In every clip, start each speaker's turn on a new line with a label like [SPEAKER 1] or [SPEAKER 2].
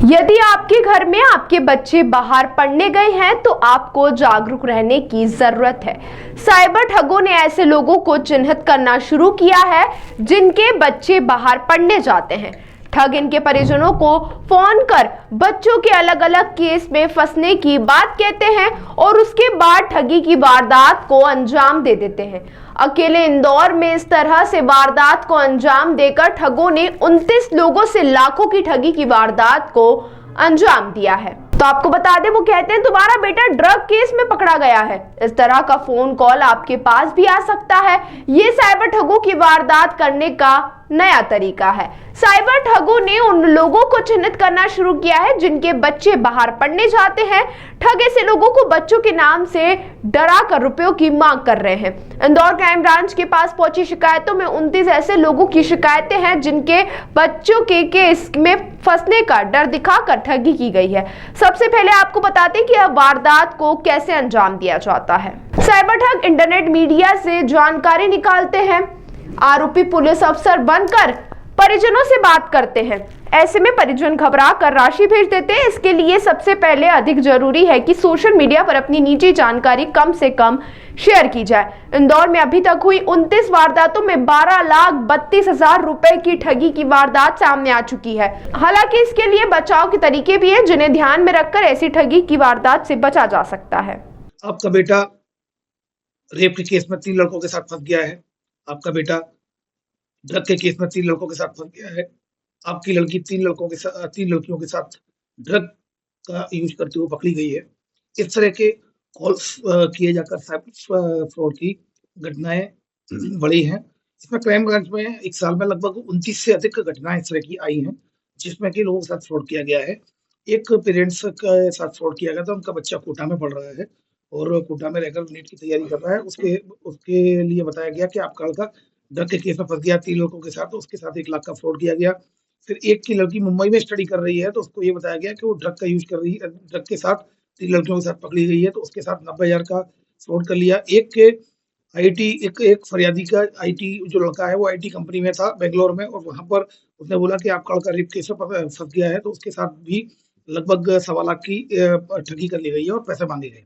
[SPEAKER 1] यदि आपके घर में आपके बच्चे बाहर पढ़ने गए हैं तो आपको जागरूक रहने की जरूरत है। साइबर ठगों ने ऐसे लोगों को चिन्हित करना शुरू किया है जिनके बच्चे बाहर पढ़ने जाते हैं। ठग इनके परिजनों को फोन कर बच्चों के अलग अलग केस में फंसने की बात कहते हैं और उसके बाद ठगी की वारदात को अंजाम दे देते हैं। अकेले इंदौर में इस तरह से वारदात को अंजाम देकर ठगों ने 29 लोगों से लाखों की ठगी की वारदात को अंजाम दिया है। तो आपको बता दें, वो कहते हैं तुम्हारा बेटा ड्रग केस में पकड़ा गया है। इस तरह का फोन कॉल आपके पास भी आ सकता है। ये साइबर ठगों की वारदात करने का नया तरीका है। साइबर ठगों ने उन लोगों को चिन्हित करना शुरू किया है जिनके बच्चे बाहर पढ़ने जाते हैं। ठग ऐसे लोगों को बच्चों के नाम से डरा कर रुपयों की मांग कर रहे हैं। इंदौर क्राइम ब्रांच के पास पहुंची शिकायतों में 29 ऐसे लोगों की शिकायतें हैं जिनके बच्चों के केस में फंसने का डर दिखाकर ठगी की गई है। सबसे पहले आपको बताते हैं कि अब वारदात को कैसे अंजाम दिया जाता है। साइबर ठग इंटरनेट मीडिया से जानकारी निकालते हैं। आरोपी पुलिस अफसर बनकर परिजनों से बात करते हैं। ऐसे में परिजन घबरा कर राशि भेज देते हैं। इसके लिए सबसे पहले अधिक जरूरी है कि सोशल मीडिया पर अपनी निजी जानकारी कम से कम शेयर की जाए। इंदौर में अभी तक हुई 29 वारदातों में 12,32,000 रुपए की ठगी की वारदात सामने आ चुकी है। हालांकि इसके लिए बचाव के तरीके भी हैं जिन्हें ध्यान में रखकर ऐसी ठगी की वारदात से बचा जा सकता है।
[SPEAKER 2] आपका बेटा रेप के केस में 3 लड़कों के साथ फंस गया है। आपका बेटा ड्रग के केस में 3 लड़कों के साथ फंस गया है। आपकी लड़की 3 लड़कियों के साथ ड्रग का यूज करते हुए पकड़ी गई है। इस तरह के कॉल्स किए जाकर साइबर फ्रॉड की घटनाएं बढ़ी हैं। इसमें क्राइम ब्रांच में 1 साल में लगभग 29 से अधिक घटनाएं इस तरह की आई हैं, जिसमें कि लोगों के साथ फ्रॉड किया गया है। एक पेरेंट्स के साथ फ्रॉड किया गया था। उनका बच्चा कोटा में पढ़ रहा है और कोटा में रहकर नीट की तैयारी कर रहा है। उसके लिए बताया गया कि आपका लड़का ड्रग के केस में फंस गया 3 लड़कों के साथ, तो उसके साथ 1 लाख का फ्रॉड किया गया। फिर एक की लड़की मुंबई में स्टडी कर रही है, तो उसको ये बताया गया कि वो ड्रग का यूज कर रही है, ड्रग के साथ 3 लड़कियों के साथ पकड़ी गई है, तो उसके साथ 90,000 का फ्रॉड कर लिया। एक फरियादी का आईटी जो लड़का है वो आईटी कंपनी में था बेंगलोर में, और वहां पर उसने बोला कि आपका लड़का रेप केस में फंस गया है, तो उसके साथ भी लगभग 1.25 लाख की ठगी कर ली गई है और पैसे मांगे गए।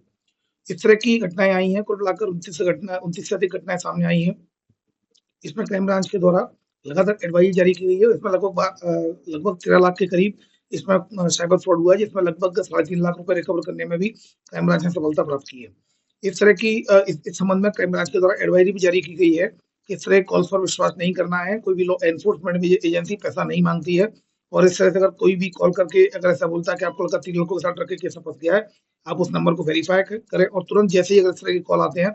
[SPEAKER 2] इस तरह की घटनाएं आई हैं। कुल मिलाकर 29 से अधिक घटनाएं सामने आई हैं। इसमें क्राइम ब्रांच के द्वारा लगातार एडवाइजरी जारी की गई है। इसमें लगभग 13 लाख के करीब इसमें साइबर फ्रॉड हुआ है, जिसमें लगभग 3.5 लाख रुपए रिकवर करने में भी क्राइम ब्रांच ने सफलता प्राप्त की है। इस तरह की इस संबंध में क्राइम ब्रांच के द्वारा एडवाइजरी भी जारी की गई है कि इस तरह कॉल्स पर विश्वास नहीं करना है। कोई भी लॉ एनफोर्समेंट एजेंसी पैसा नहीं मांगती है, और इस तरह से अगर कोई भी कॉल करके अगर ऐसा बोलता है कि आपको लड़का 3 लोगों के साथ रख के केस में फंस गया है, आप उस नंबर को वेरीफाई करें और तुरंत जैसे ही अगर इस तरह के कॉल आते हैं,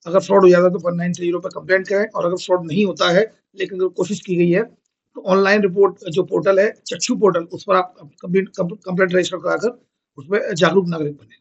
[SPEAKER 2] अगर फ्रॉड हो जाता है तो 1930 पे कंप्लेंट करें, और अगर फ्रॉड नहीं होता है लेकिन अगर कोशिश की गई है तो ऑनलाइन रिपोर्ट जो पोर्टल है चक्षु पोर्टल, उस पर आप कंप्लेंट रजिस्टर कराकर उसमें जागरूक नागरिक बने।